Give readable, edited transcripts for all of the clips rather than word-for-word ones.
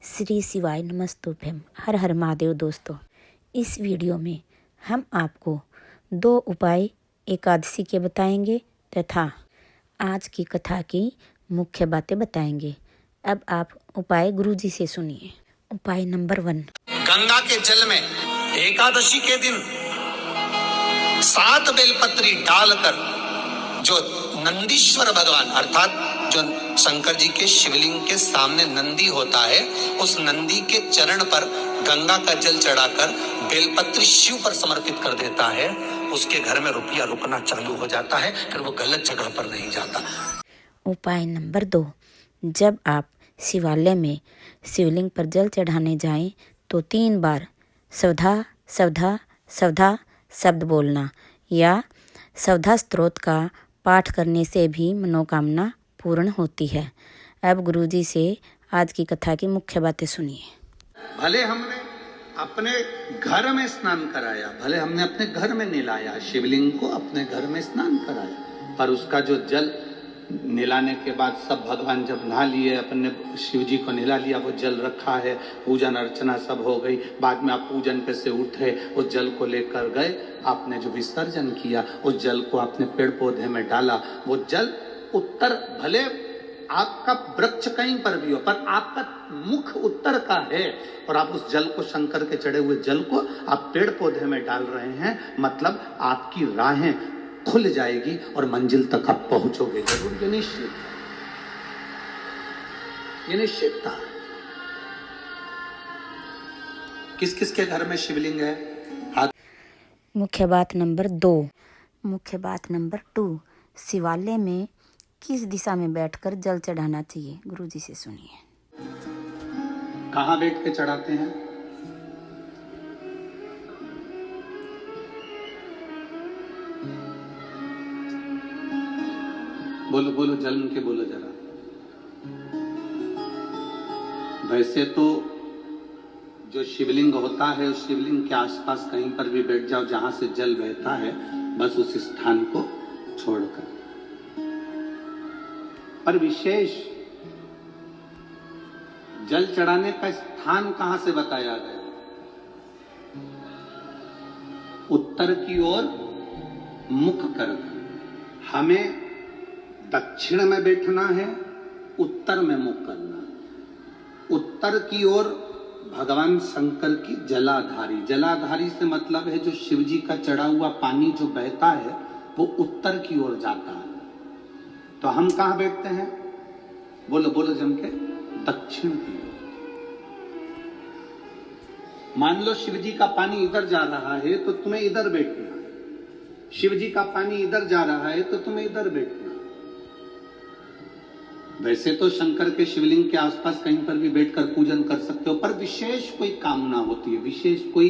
श्री शिवाय नमस्तुभ्यम। हर हर महादेव। दोस्तों, इस वीडियो में हम आपको 2 उपाय एकादशी के बताएंगे तथा आज की कथा की मुख्य बातें बताएंगे। अब आप उपाय गुरुजी से सुनिए। उपाय नंबर 1। गंगा के जल में एकादशी के दिन 7 बेलपत्री डालकर जो नंदीश्वर भगवान अर्थात जो शंकर जी के शिवलिंग के सामने नंदी होता है, उस नंदी के चरण पर गंगा का जल चढ़ाकर बेलपत्री शिव पर समर्पित कर देता है, उसके घर में रुपया रुकना चालू हो जाता है, फिर वो गलत जगह पर नहीं जाता। उपाय नंबर 2। जब आप शिवालय में शिवलिंग पर जल चढ़ाने जाएं तो 3 बार सवधा सवधा सवधा शब्द बोलना या सवधा स्तोत्र का पाठ करने से भी मनोकामना पूर्ण होती है। अब गुरुजी से आज की कथा की मुख्य बातें सुनिए। भले हमने अपने घर में स्नान कराया, भले हमने अपने घर में नहलाया, शिवलिंग को अपने घर में स्नान कराया, पर उसका जो जल नहलाने के बाद सब भगवान जब नहा लिए, अपने शिव जी को नहला लिया, वो जल रखा है, पूजन अर्चना सब हो गई, बाद में आप पूजन पे से उठे, उस जल को लेकर गए, आपने जो विसर्जन किया, उस जल को आपने पेड़ पौधे में डाला, वो जल उत्तर, भले आपका वृक्ष कहीं पर भी हो, पर आपका मुख उत्तर का है और आप उस जल को, शंकर के चढ़े हुए जल को आप पेड़ पौधे में डाल रहे हैं, मतलब आपकी राहें खुल जाएगी और मंजिल तक आप पहुंचोगे जरूर। ये निश्चित था। किस किस के घर में शिवलिंग है? मुख्य बात नंबर 2। मुख्य बात नंबर 2। शिवालय में किस दिशा में बैठकर जल चढ़ाना चाहिए? गुरुजी से सुनिए। कहाँ बैठ के चढ़ाते हैं? बोलो बोलो, जल के बोलो जरा। वैसे तो जो शिवलिंग होता है, उस शिवलिंग के आसपास कहीं पर भी बैठ जाओ जहां से जल बहता है, बस उस स्थान को छोड़कर। पर विशेष जल चढ़ाने का स्थान कहां से बताया गया? उत्तर की ओर मुख कर। हमें दक्षिण में बैठना है, उत्तर में मुख करना। उत्तर की ओर भगवान शंकर की जलाधारी, जलाधारी से मतलब है जो शिव जी का चढ़ा हुआ पानी जो बहता है वो उत्तर की ओर जाता है। तो हम कहां बैठते हैं? बोलो बोलो जम के। दक्षिण की ओर। मान लो शिव जी का पानी इधर जा रहा है तो तुम्हें इधर बैठना है, शिव जी का पानी इधर जा रहा है तो तुम्हें इधर बैठना। वैसे तो शंकर के शिवलिंग के आसपास कहीं पर भी बैठकर पूजन कर सकते हो, पर विशेष कोई कामना होती है, विशेष कोई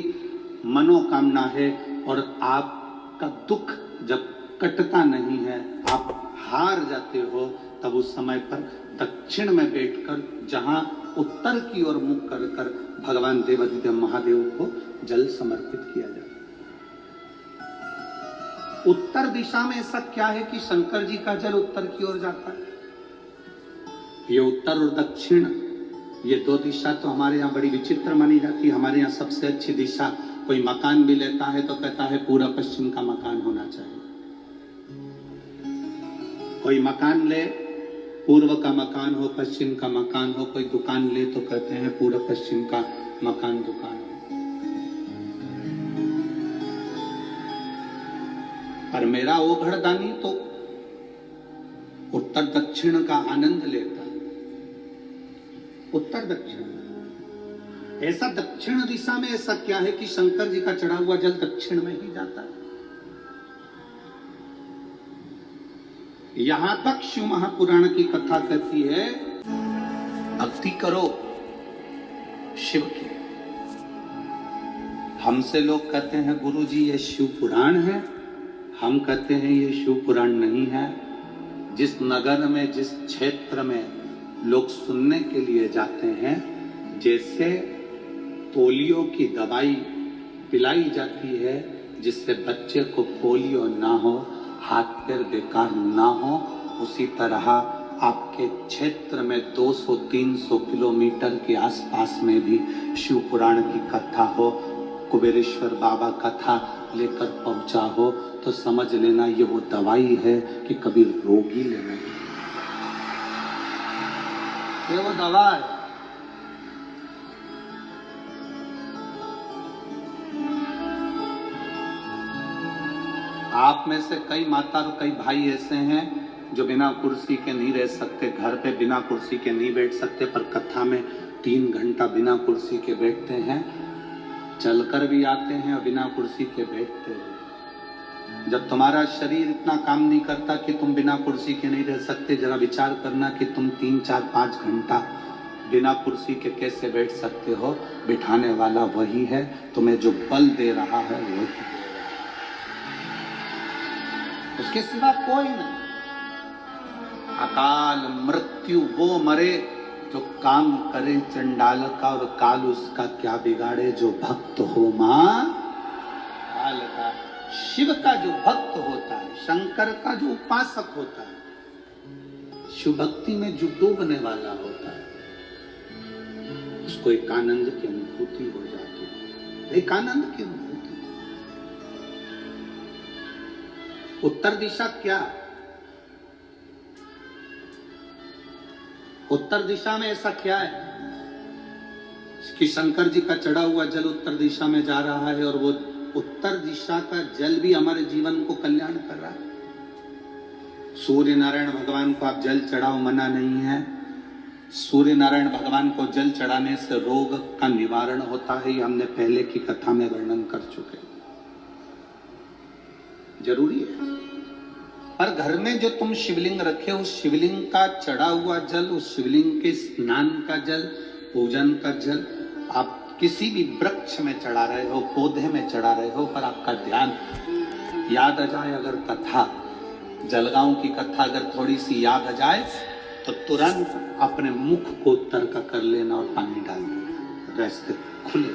मनोकामना है और आपका दुख जब कटता नहीं है, आप हार जाते हो, तब उस समय पर दक्षिण में बैठकर जहां उत्तर की ओर मुख कर कर भगवान देवाधिदेव महादेव को जल समर्पित किया जाता है। उत्तर दिशा में ऐसा क्या है कि शंकर जी का जल उत्तर की ओर जाता है? ये उत्तर और दक्षिण, ये 2 दिशा तो हमारे यहाँ बड़ी विचित्र मानी जाती है। हमारे यहाँ सबसे अच्छी दिशा, कोई मकान भी लेता है तो कहता है पूरा पश्चिम का मकान होना चाहिए। कोई मकान ले, पूर्व का मकान हो, पश्चिम का मकान हो, कोई दुकान ले तो कहते हैं पूरा पश्चिम का मकान दुकान हो। पर मेरा ओघड़दानी तो उत्तर दक्षिण का आनंद लेता है। उत्तर दक्षिण, ऐसा दक्षिण दिशा में ऐसा क्या है कि शंकर जी का चढ़ा हुआ जल दक्षिण में ही जाता है? यहां तक शिव महापुराण की कथा कहती है, भक्ति करो शिव की। हमसे लोग कहते हैं गुरुजी ये शिव पुराण है, हम कहते हैं ये शिव पुराण नहीं है। जिस नगर में, जिस क्षेत्र में लोग सुनने के लिए जाते हैं, जैसे पोलियो की दवाई पिलाई जाती है जिससे बच्चे को पोलियो ना हो, हाथ पैर बेकार ना हो, उसी तरह आपके क्षेत्र में 200-300 किलोमीटर के आसपास में भी शिव पुराण की कथा हो, कुबेरेश्वर बाबा कथा लेकर पहुंचा हो, तो समझ लेना ये वो दवाई है कि कभी रोगी लेना, ये वो दवा है। आप में से कई माता और कई भाई ऐसे हैं जो बिना कुर्सी के नहीं रह सकते, घर पे बिना कुर्सी के नहीं बैठ सकते, पर कथा में 3 घंटा बिना कुर्सी के बैठते हैं, चलकर भी आते हैं और बिना कुर्सी के बैठते हैं। जब तुम्हारा शरीर इतना काम नहीं करता कि तुम बिना कुर्सी के नहीं रह सकते, जरा विचार करना कि तुम 3, 4, 5 घंटा बिना कुर्सी के कैसे बैठ सकते हो। बिठाने वाला वही है, तुम्हें जो बल दे रहा है वही दे रहा है, उसके सिवा कोई नहीं। अकाल मृत्यु वो मरे जो काम करे चंडाल का, और काल उसका क्या बिगाड़े जो भक्त हो मां काल का। शिव का जो भक्त होता है, शंकर का जो उपासक होता है, शिव भक्ति में जो डूबने वाला होता है, उसको एक आनंद की अनुभूति हो जाती है, एक आनंद की अनुभूति। उत्तर दिशा क्या? उत्तर दिशा में ऐसा क्या है कि शंकर जी का चढ़ा हुआ जल उत्तर दिशा में जा रहा है, और वो उत्तर दिशा का जल भी हमारे जीवन को कल्याण कर रहा है। सूर्य नारायण भगवान को आप जल चढ़ाओ, मना नहीं है। सूर्य नारायण भगवान को जल चढ़ाने से रोग का निवारण होता है, ये हमने पहले की कथा में वर्णन कर चुके। जरूरी है। पर घर में जो तुम शिवलिंग रखे, उस शिवलिंग का चढ़ा हुआ जल, उस शिवलिंग के स्नान का जल, पूजन का जल आप किसी भी वृक्ष में चढ़ा रहे हो, पौधे में चढ़ा रहे हो, पर आपका ध्यान याद आ जाए, अगर कथा जलगांव की कथा अगर थोड़ी सी याद आ जाए, तो तुरंत अपने मुख को उत्तर का कर लेना और पानी डाल देना, रास्ते खुले।